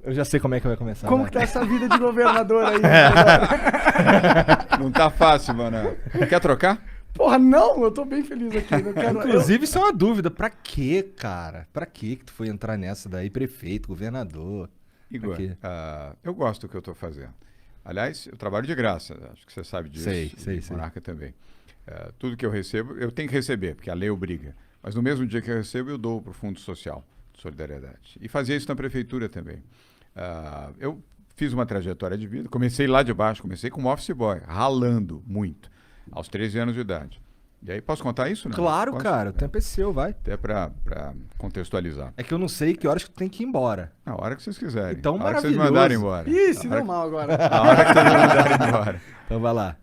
Eu já sei como é que vai começar. Como vai. que tá essa vida de governador aí? Não tá fácil, mano. Quer trocar? Porra, não, eu tô bem feliz aqui. Eu quero, Inclusive, isso é uma dúvida. Pra quê, cara? Pra quê que tu foi entrar nessa daí? Prefeito, governador? Igor, quê? eu gosto do que eu tô fazendo. Aliás, eu trabalho de graça, acho que você sabe disso. Sei. E Monarca também. Tudo que eu recebo, eu tenho que receber, porque a lei obriga. Mas no mesmo dia que eu recebo, eu dou para o Fundo Social de Solidariedade. E fazia isso na prefeitura também. Eu fiz uma trajetória de vida, comecei lá de baixo, comecei como office boy, ralando muito, aos 13 anos de idade. E aí, posso contar isso, né? Claro, Posso? cara. O tempo é seu, vai. Até para contextualizar. É que eu não sei que horas que tu tem que ir embora. Na hora que vocês quiserem. Então, na hora que vocês maravilhoso. mandarem embora. Ih, se Na hora deu mal agora. A hora que vocês mandarem embora. Então vai lá.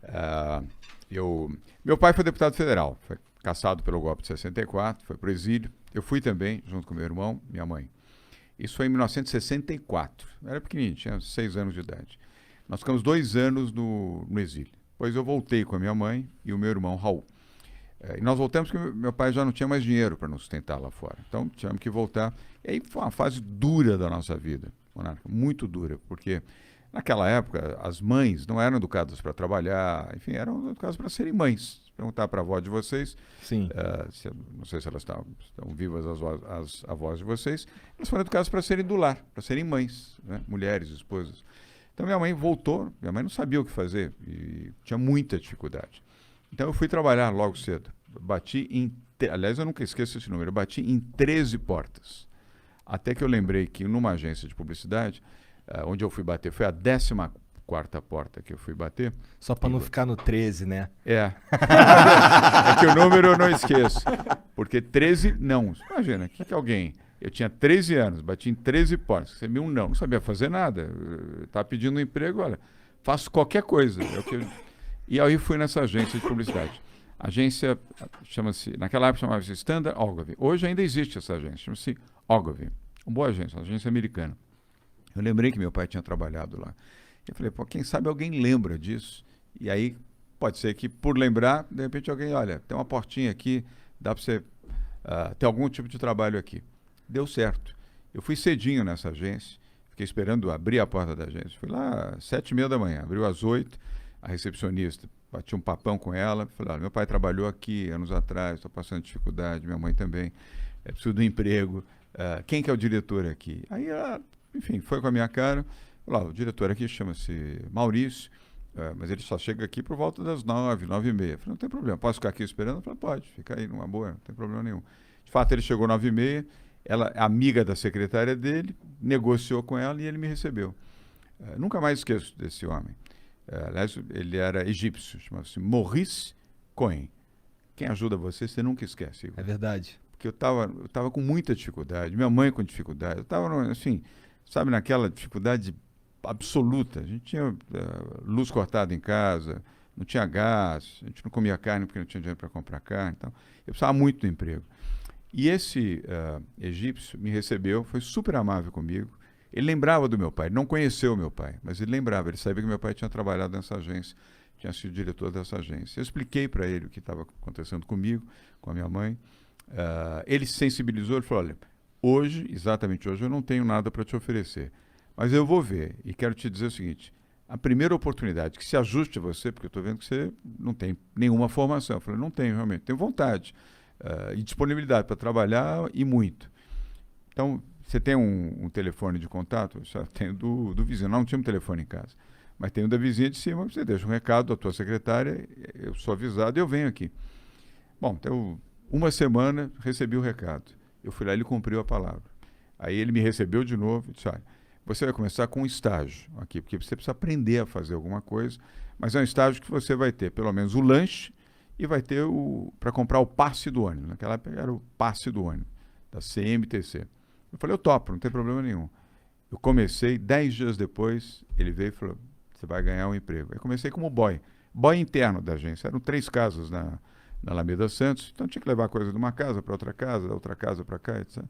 Meu pai foi deputado federal, foi cassado pelo golpe de 64, foi pro exílio. Eu fui também, junto com meu irmão, minha mãe. Isso foi em 1964. Eu era pequenininho, tinha 6 anos de idade. Nós ficamos 2 anos no exílio. Depois eu voltei com a minha mãe e o meu irmão Raul. E nós voltamos porque meu pai já não tinha mais dinheiro para nos sustentar lá fora. Então tivemos que voltar. E aí foi uma fase dura da nossa vida, Monarca, muito dura, porque naquela época as mães não eram educadas para trabalhar, enfim, eram educadas para serem mães. Perguntar para a avó de vocês, Sim. não sei se elas estão vivas, as avós de vocês, elas foram educadas para serem do lar, para serem mães, né? Mulheres, esposas. Então minha mãe voltou, minha mãe não sabia o que fazer e tinha muita dificuldade. Então eu fui trabalhar logo cedo. Aliás, eu nunca esqueço esse número, eu bati em 13 portas. Até que eu lembrei que numa agência de publicidade, onde eu fui bater, foi a 14ª porta que eu fui bater. Só pra não ficar no 13, né? É que o número eu não esqueço. Porque 13 não. Imagina, o que alguém... Eu tinha 13 anos, bati em 13 portas, recebi um não sabia fazer nada. Estava pedindo um emprego, olha, faço qualquer coisa. E aí fui nessa agência de publicidade. A agência naquela época chamava-se Standard Ogilvy. Hoje ainda existe essa agência, chama-se Ogilvy. Uma boa agência, uma agência americana. Eu lembrei que meu pai tinha trabalhado lá. Eu falei, pô, quem sabe alguém lembra disso? E aí, pode ser que por lembrar, de repente alguém, olha, tem uma portinha aqui, dá para você ter algum tipo de trabalho aqui. Deu certo. Eu fui cedinho nessa agência, fiquei esperando abrir a porta da agência. Fui lá às 7h30 da manhã, abriu às 8h, a recepcionista, bati um papão com ela, falei, olha, meu pai trabalhou aqui anos atrás, estou passando dificuldade, minha mãe também, preciso de um emprego, quem que é o diretor aqui? Aí ela, enfim, foi com a minha cara, falou, o diretor aqui chama-se Maurício, mas ele só chega aqui por volta das 9h, 9h30. Falei, não tem problema, posso ficar aqui esperando? Falei, pode, fica aí numa boa, não tem problema nenhum. De fato, ele chegou 9h30, ela, amiga da secretária dele, negociou com ela e ele me recebeu. Nunca mais esqueço desse homem. Aliás, ele era egípcio, chamava-se Maurice Cohen. Quem ajuda você, você nunca esquece. Igor. É verdade. Porque eu tava com muita dificuldade, minha mãe com dificuldade. Eu estava, assim, sabe, naquela dificuldade absoluta. A gente tinha luz cortada em casa, não tinha gás, a gente não comia carne porque não tinha dinheiro para comprar carne. Então, eu precisava muito do emprego. E esse egípcio me recebeu, foi super amável comigo. Ele lembrava do meu pai, ele não conheceu o meu pai, mas ele lembrava, ele sabia que meu pai tinha trabalhado nessa agência, tinha sido diretor dessa agência. Eu expliquei para ele o que estava acontecendo comigo, com a minha mãe. Ele se sensibilizou, ele falou, olha, hoje, exatamente hoje, eu não tenho nada para te oferecer, mas eu vou ver e quero te dizer o seguinte, a primeira oportunidade que se ajuste a você, porque eu estou vendo que você não tem nenhuma formação. Eu falei, não tenho realmente, tenho vontade e disponibilidade para trabalhar e muito. Então, você tem um telefone de contato? Eu já tenho do vizinho. Não tinha um telefone em casa. Mas tem o da vizinha de cima, você deixa um recado da tua secretária, eu sou avisado e eu venho aqui. Bom, então, uma semana, recebi o recado. Eu fui lá e ele cumpriu a palavra. Aí ele me recebeu de novo e disse, olha, você vai começar com um estágio aqui, porque você precisa aprender a fazer alguma coisa, mas é um estágio que você vai ter pelo menos o lanche e vai ter para comprar o passe do ônibus. Naquela época era o passe do ônibus, da CMTC. Eu falei, eu topo, não tem problema nenhum. Eu comecei, 10 dias depois, ele veio e falou, você vai ganhar um emprego. Eu comecei como boy interno da agência. Eram 3 casas na Alameda Santos, então tinha que levar coisa de uma casa para outra casa, da outra casa para cá, etc.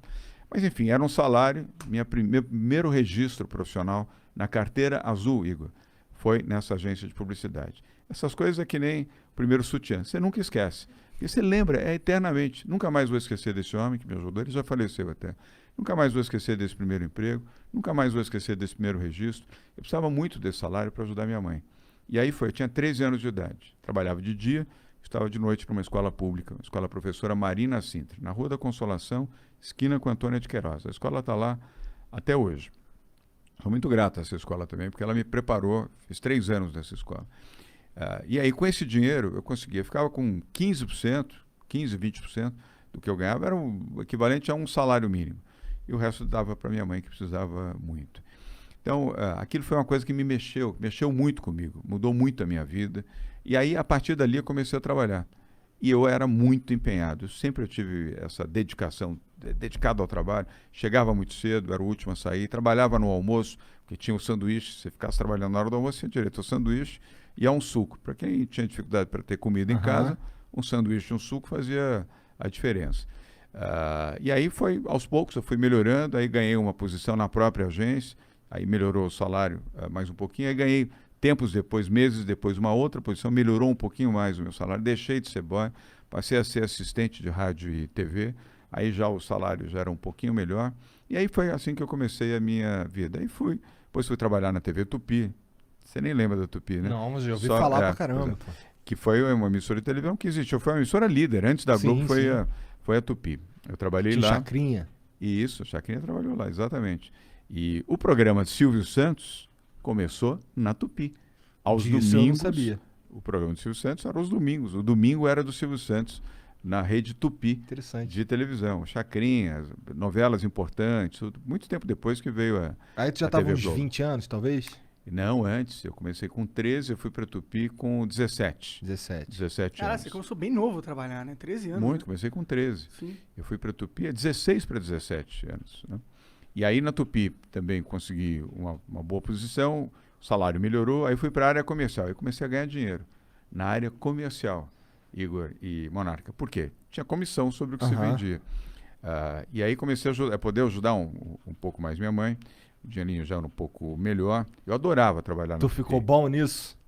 Mas enfim, era um salário, meu primeiro registro profissional na carteira azul, Igor, foi nessa agência de publicidade. Essas coisas é que nem o primeiro sutiã, você nunca esquece. E você lembra, eternamente, nunca mais vou esquecer desse homem que me ajudou, ele já faleceu até. Nunca mais vou esquecer desse primeiro emprego, nunca mais vou esquecer desse primeiro registro. Eu precisava muito desse salário para ajudar minha mãe. E aí foi, eu tinha 13 anos de idade. Trabalhava de dia, estava de noite numa escola pública, uma escola professora Marina Sintra, na Rua da Consolação, esquina com Antônia de Queiroz. A escola está lá até hoje. Sou muito grato a essa escola também, porque ela me preparou, fiz 3 anos nessa escola. E aí, com esse dinheiro, eu conseguia, ficava com 15%, 20% do que eu ganhava, era o equivalente a um salário mínimo. E o resto dava para minha mãe, que precisava muito. Então, aquilo foi uma coisa que me mexeu muito comigo, mudou muito a minha vida. E aí, a partir dali, eu comecei a trabalhar. E eu era muito empenhado, sempre eu tive essa dedicação, dedicado ao trabalho. Chegava muito cedo, era o último a sair, trabalhava no almoço, porque tinha o sanduíche, se você ficasse trabalhando na hora do almoço, tinha direito ao sanduíche e a um suco. Para quem tinha dificuldade para ter comida em casa, um sanduíche e um suco fazia a diferença. E aí foi, aos poucos, eu fui melhorando, aí ganhei uma posição na própria agência, aí melhorou o salário mais um pouquinho, aí ganhei tempos depois, meses depois, uma outra posição, melhorou um pouquinho mais o meu salário, deixei de ser boy, passei a ser assistente de rádio e TV, aí já o salário já era um pouquinho melhor, e aí foi assim que eu comecei a minha vida. Aí depois fui trabalhar na TV Tupi, você nem lembra da Tupi, né? Não, mas eu ouvi falar pra caramba. Pô. Que foi uma emissora de televisão que existiu, foi uma emissora líder, antes da Globo foi a Tupi. Eu trabalhei lá. Chacrinha. Isso, a Chacrinha trabalhou lá, exatamente. E o programa de Silvio Santos começou na Tupi. Aos domingos. Eu não sabia. O programa do Silvio Santos era aos domingos. O domingo era do Silvio Santos, na rede Tupi de televisão. Chacrinha, novelas importantes, muito tempo depois que veio a Aí tu já estava uns 20 anos, talvez? Não, antes. Eu comecei com 13, eu fui para Tupi com 17. 17 anos. Cara, você começou bem novo a trabalhar, né? 13 anos. Muito, né? comecei com 13. Sim. Eu fui para Tupi 16 para 17 anos. Né? E aí na Tupi também consegui uma boa posição, o salário melhorou, aí fui para a área comercial. Aí comecei a ganhar dinheiro na área comercial, Igor e Monarca. Por quê? Tinha comissão sobre o que se vendia. E aí comecei a poder ajudar um pouco mais minha mãe. O dinheirinho já era um pouco melhor. Eu adorava trabalhar na Tu ficou bom nisso?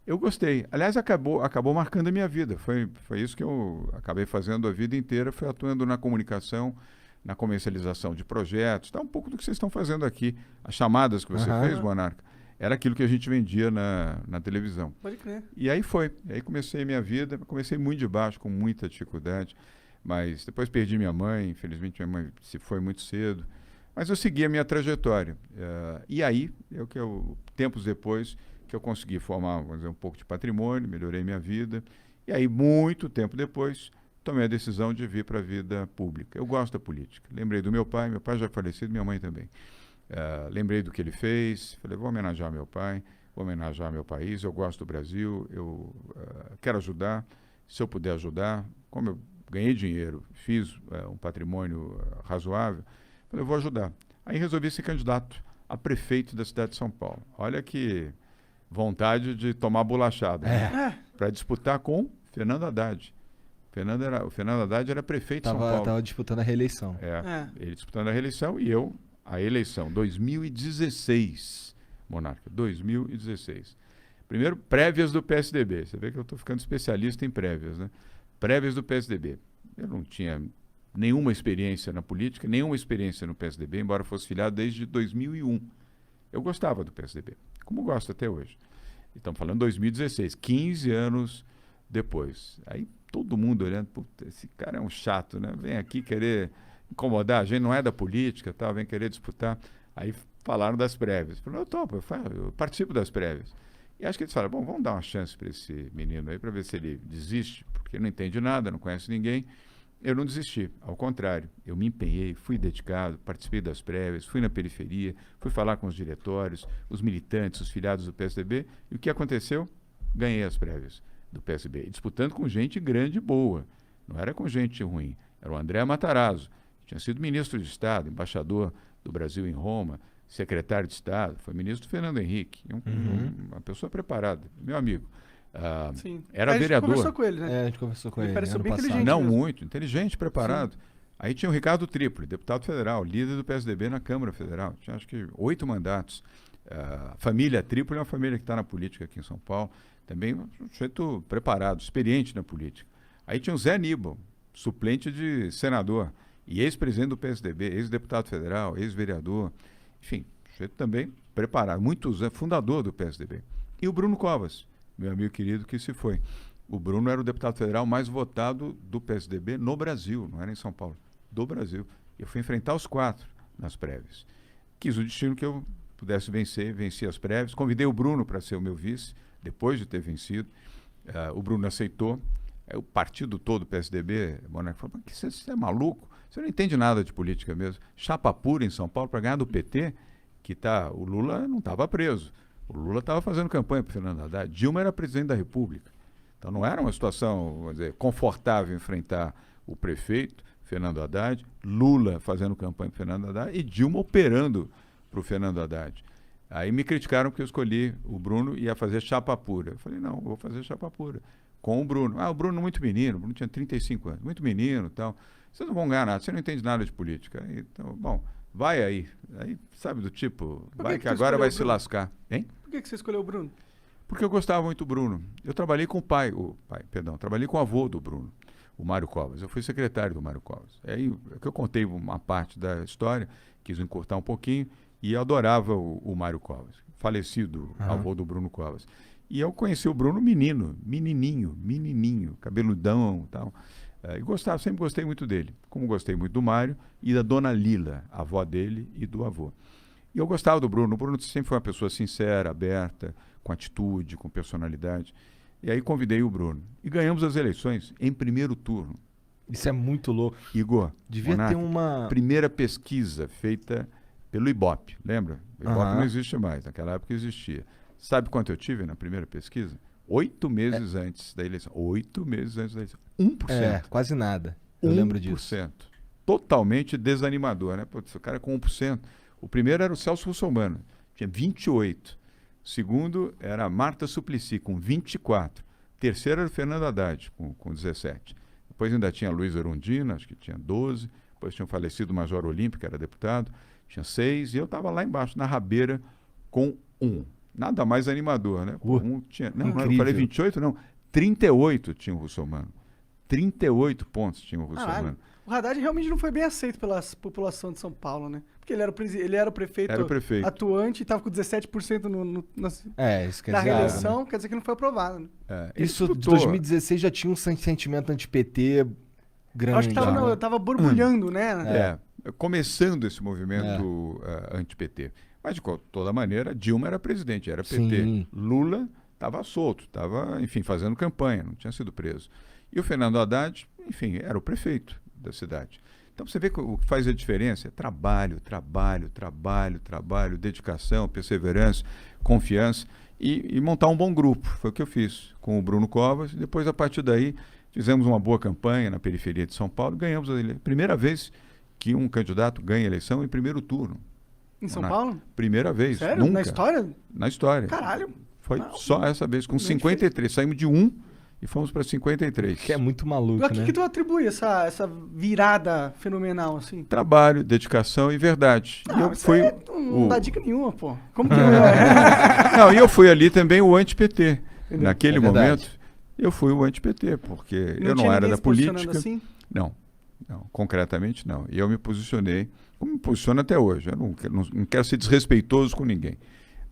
Eu gostei. Aliás, acabou marcando a minha vida. Foi isso que eu acabei fazendo a vida inteira, foi atuando na comunicação, na comercialização de projetos, tá um pouco do que vocês estão fazendo aqui. As chamadas que você fez, Monarca, era aquilo que a gente vendia na televisão. Pode crer. E aí foi. Aí comecei a minha vida, comecei muito de baixo, com muita dificuldade, mas depois perdi minha mãe, infelizmente minha mãe se foi muito cedo. Mas eu segui a minha trajetória. E aí, tempos depois, que eu consegui formar, vamos dizer, um pouco de patrimônio, melhorei minha vida. E aí, muito tempo depois, tomei a decisão de vir para a vida pública. Eu gosto da política. Lembrei do meu pai já é falecido, minha mãe também. Lembrei do que ele fez, falei, vou homenagear meu pai, vou homenagear meu país, eu gosto do Brasil, eu quero ajudar, se eu puder ajudar. Como eu ganhei dinheiro, fiz um patrimônio razoável, falei, eu vou ajudar. Aí resolvi ser candidato a prefeito da cidade de São Paulo. Olha que vontade de tomar bolachada. Né? Para disputar com Fernando Haddad. O Fernando Haddad era prefeito de São Paulo. Estava disputando a reeleição. Ele disputando a reeleição e eu a eleição. 2016, Monarca, 2016. Primeiro, prévias do PSDB. Você vê que eu estou ficando especialista em prévias, né? Prévias do PSDB. Eu não tinha nenhuma experiência na política, nenhuma experiência no PSDB, embora fosse filiado desde 2001. Eu gostava do PSDB, como gosto até hoje. Estamos falando de 2016, 15 anos depois. Aí todo mundo olhando, puta, esse cara é um chato, né? Vem aqui querer incomodar, a gente não é da política, tal, vem querer disputar. Aí falaram das prévias. Falei, eu topo, eu participo das prévias. E acho que eles falaram, bom, vamos dar uma chance para esse menino aí, para ver se ele desiste, porque não entende nada, não conhece ninguém. Eu não desisti, ao contrário, eu me empenhei, fui dedicado, participei das prévias, fui na periferia, fui falar com os diretórios, os militantes, os filiados do PSDB, e o que aconteceu? Ganhei as prévias do PSDB, disputando com gente grande e boa, não era com gente ruim, era o André Matarazzo, que tinha sido ministro de Estado, embaixador do Brasil em Roma, secretário de Estado, foi ministro do Fernando Henrique, uma pessoa preparada, meu amigo. Era vereador. A gente conversou com ele, né? A gente conversou com ele. Pareceu bem inteligente. Não, mesmo. muito. Inteligente, preparado. Sim. Aí tinha o Ricardo Trípoli, deputado federal, líder do PSDB na Câmara Federal. Tinha acho que 8 mandatos. A família Trípoli é uma família que está na política aqui em São Paulo. Também um sujeito preparado, experiente na política. Aí tinha o Zé Aníbal, suplente de senador, E ex-presidente do PSDB, ex-deputado federal, ex-vereador, enfim, sujeito também preparado, muitos anos, fundador do PSDB. E o Bruno Covas, meu amigo querido que se foi. O Bruno era o deputado federal mais votado do PSDB no Brasil, não era em São Paulo, do Brasil. Eu fui enfrentar os 4 nas prévias. Quis o destino que eu pudesse vencer, venci as prévias. Convidei o Bruno para ser o meu vice, depois de ter vencido. O Bruno aceitou. O partido todo, o PSDB, o Monarca falou, você é maluco? Você não entende nada de política mesmo. Chapa pura em São Paulo para ganhar do PT, o Lula não estava preso. O Lula estava fazendo campanha para o Fernando Haddad. Dilma era presidente da República. Então não era uma situação, vamos dizer, confortável enfrentar o prefeito, Fernando Haddad, Lula fazendo campanha para o Fernando Haddad e Dilma operando para o Fernando Haddad. Aí me criticaram porque eu escolhi o Bruno e ia fazer chapa pura. Eu falei, não, eu vou fazer chapa pura com o Bruno. O Bruno muito menino, o Bruno tinha 35 anos, muito menino e tal. Vocês não vão ganhar nada, você não entende nada de política. Então, bom, vai aí. Aí, sabe, do tipo, vai que agora vai se lascar. Hein? Por que você escolheu o Bruno? Porque eu gostava muito do Bruno. Eu trabalhei com trabalhei com o avô do Bruno, o Mário Covas. Eu fui secretário do Mário Covas. Aí que eu contei uma parte da história, quis encurtar um pouquinho, e eu adorava o Mário Covas, falecido avô do Bruno Covas. E eu conheci o Bruno menininho, cabeludão e tal. E gostava, sempre gostei muito dele, como gostei muito do Mário e da dona Lila, a avó dele e do avô. E eu gostava do Bruno. O Bruno sempre foi uma pessoa sincera, aberta, com atitude, com personalidade. E aí convidei o Bruno. E ganhamos as eleições em primeiro turno. Isso é muito louco. Igor, devia Monarca, ter uma... primeira pesquisa feita pelo Ibope, lembra? O Ibope não existe mais, naquela época existia. Sabe quanto eu tive na primeira pesquisa? 8 meses antes da eleição. 8 meses antes da eleição. 1%. É, quase nada. Eu lembro disso. 1%. Totalmente desanimador, né? Putz, o cara com 1%. O primeiro era o Celso Russomano, tinha 28%. O segundo era a Marta Suplicy, com 24%. O terceiro era o Fernando Haddad, com 17%. Depois ainda tinha Luiz Erundina, acho que tinha 12%. Depois tinha o falecido Major Olímpio, que era deputado, tinha 6%. E eu estava lá embaixo, na rabeira, com 1%. Nada mais animador, né? Tinha, não, eu falei 28, não. 38 tinha o Russomano. 38 pontos tinha o Russomano. O Haddad realmente não foi bem aceito pela população de São Paulo, né? Porque ele era o prefeito, atuante e estava com 17% isso quer na dizer, reeleição, né? Quer dizer que não foi aprovado. Né? Isso, 2016 já tinha um sentimento anti-PT grande. Acho que tava borbulhando, né? Começando esse movimento anti-PT. Mas, de toda maneira, Dilma era presidente, era PT. Sim. Lula estava solto, estava, enfim, fazendo campanha, não tinha sido preso. E o Fernando Haddad, enfim, era o prefeito da cidade. Então, você vê que o que faz a diferença é trabalho, dedicação, perseverança, confiança e montar um bom grupo. Foi o que eu fiz com o Bruno Covas. E depois, a partir daí, fizemos uma boa campanha na periferia de São Paulo e ganhamos a eleição. Primeira vez que um candidato ganha a eleição em primeiro turno. Em São Paulo? Primeira vez. Sério? Nunca. Na história? Na história. Caralho. Foi só essa vez, com 53. Saímos de 1 e fomos para 53. Que é muito maluco, A que tu atribui essa virada fenomenal, assim? Trabalho, dedicação e verdade. Não, não dá dica nenhuma, pô. Como que Não, e eu fui ali também o anti-PT. Entendeu? Naquele momento, eu fui o anti-PT, porque eu não era da política. Assim? Não, concretamente não. E eu me posicionei, como me posiciono até hoje. Eu não quero ser desrespeitoso com ninguém.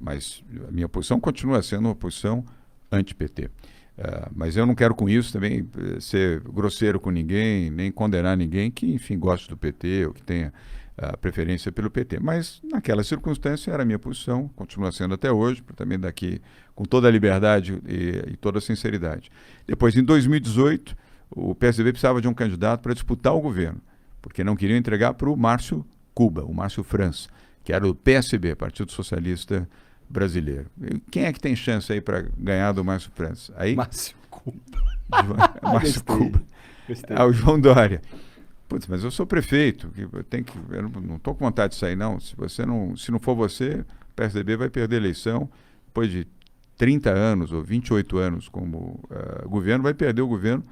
Mas a minha posição continua sendo uma posição anti-PT. Mas eu não quero com isso também ser grosseiro com ninguém, nem condenar ninguém que, enfim, goste do PT ou que tenha preferência pelo PT. Mas naquela circunstância era a minha posição, continua sendo até hoje, também daqui com toda a liberdade e toda a sinceridade. Depois, em 2018, o PSDB precisava de um candidato para disputar o governo, porque não queriam entregar para o Márcio Cuba, o Márcio França, que era do PSB, Partido Socialista Brasileiro. E quem é que tem chance aí para ganhar do Márcio França? Aí, Márcio Cuba. Márcio Cuba. O João Dória. Putz, mas eu sou prefeito, eu não estou com vontade de sair, não. Se não for você, o PSDB vai perder a eleição. Depois de 30 anos ou 28 anos como governo, vai perder o governo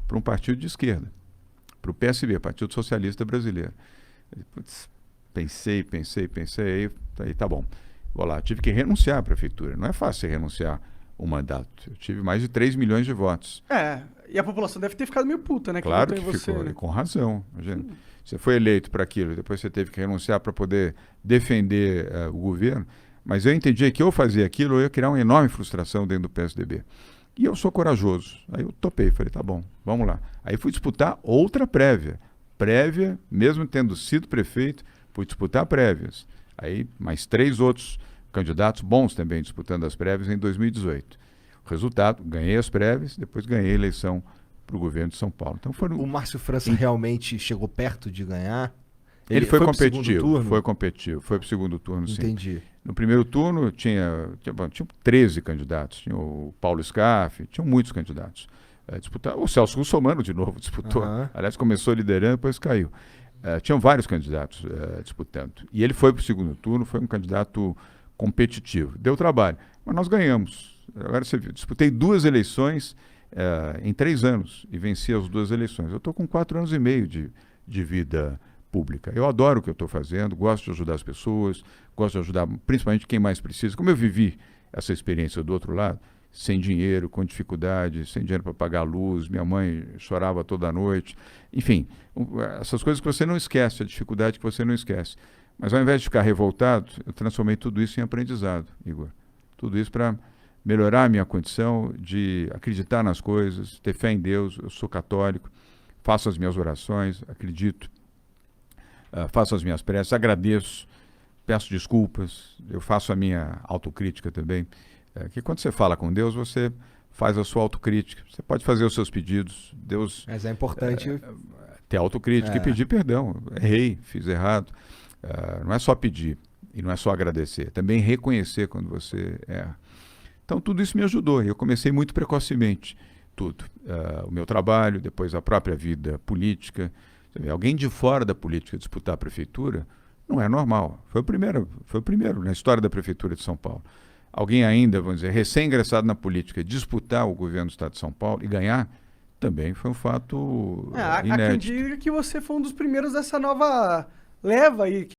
para um partido de esquerda, para o PSB, Partido Socialista Brasileiro. Putz, pensei, aí tá bom. Vou lá, tive que renunciar à prefeitura. Não é fácil renunciar um mandato. Eu tive mais de 3 milhões de votos. E a população deve ter ficado meio puta, né? Claro que você, ficou, né? e com razão. Imagina. Você foi eleito para aquilo, depois você teve que renunciar para poder defender o governo. Mas eu entendi que eu fazia aquilo, eu ia criar uma enorme frustração dentro do PSDB. E eu sou corajoso. Aí eu topei, falei, tá bom, vamos lá. Aí fui disputar outra prévia. Prévia, mesmo tendo sido prefeito, fui disputar prévias. Aí mais 3 outros candidatos bons também disputando as prévias em 2018. O resultado, ganhei as prévias, depois ganhei a eleição para o governo de São Paulo. Então O Márcio França realmente chegou perto de ganhar? Ele foi competitivo, foi competitivo, foi para o segundo turno, sim. Entendi. No primeiro turno tinha 13 candidatos, tinha o Paulo Scaff, tinham muitos candidatos. O Celso Russomano de novo disputou, aliás começou liderando, depois caiu. Tinham vários candidatos disputando. E ele foi para o segundo turno, foi um candidato competitivo. Deu trabalho, mas nós ganhamos. Agora você viu, disputei 2 eleições em 3 anos e venci as 2 eleições. Eu estou com 4 anos e meio de vida pública. Eu adoro o que eu estou fazendo, gosto de ajudar as pessoas, gosto de ajudar principalmente quem mais precisa. Como eu vivi essa experiência do outro lado, sem dinheiro, com dificuldade, sem dinheiro para pagar a luz, minha mãe chorava toda noite. Enfim, essas coisas que você não esquece, a dificuldade que você não esquece. Mas ao invés de ficar revoltado, eu transformei tudo isso em aprendizado, Igor. Tudo isso para melhorar a minha condição de acreditar nas coisas, ter fé em Deus. Eu sou católico, faço as minhas orações, acredito, faço as minhas preces, agradeço, peço desculpas, eu faço a minha autocrítica também. Que quando você fala com Deus, você faz a sua autocrítica. Você pode fazer os seus pedidos. Deus. Mas é importante ter autocrítica e pedir perdão. Errei, fiz errado. Não é só pedir e não é só agradecer. Também reconhecer quando você erra. Então tudo isso me ajudou. Eu comecei muito precocemente tudo. O meu trabalho, depois a própria vida política. Alguém de fora da política disputar a prefeitura não é normal. Foi o primeiro na história da prefeitura de São Paulo. Alguém ainda, vamos dizer, recém-ingressado na política, disputar o governo do estado de São Paulo e ganhar, também foi um fato inédito. Há quem diga que você foi um dos primeiros dessa nova leva aí,